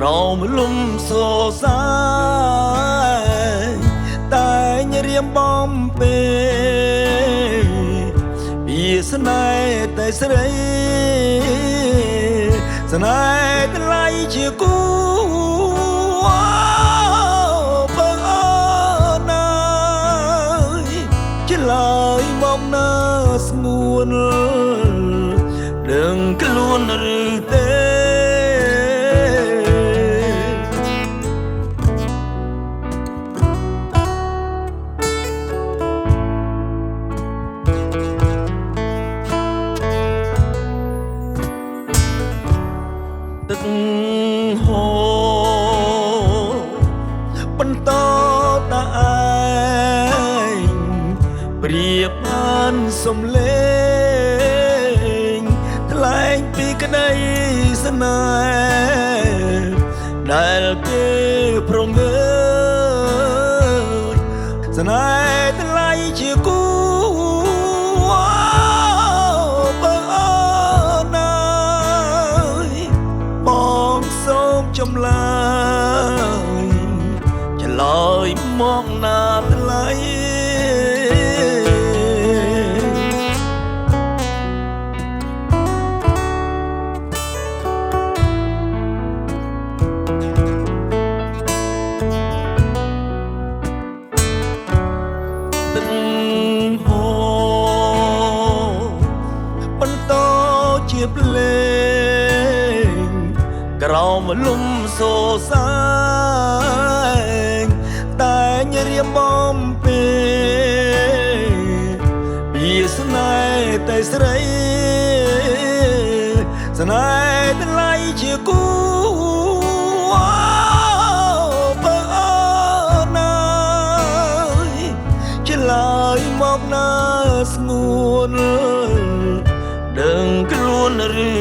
ក្រមលំសូសាយតែញរៀមបំពេពីស្នេហ៍តែស្រីស្នេហ៍ថ្លៃជាគូបើអូនណាយឆ្លើយមកណាស្ងួនដឹងខ្លួនឬទេទឹកហូរបន្តតឯងព្រៀបបានសំលេងថ្លែងពីក្តីស្នេហ៍ដែលគេព្រមមើលស្នេហ៍ថ្លៃជាគូបើអូនណាយបងសូមចម្លើយឆ្លើយមកណាថ្លៃហូរបន្តជាភ្លេងក្រោមលំសូសាយតែញរៀមបំពេពីស្នេហ៍តែស្រីស្នេហ៍ថ្លៃជាគូបើអូនណាយឆ្លើយមកណាស្ងួនដឹងខ្លួនឬ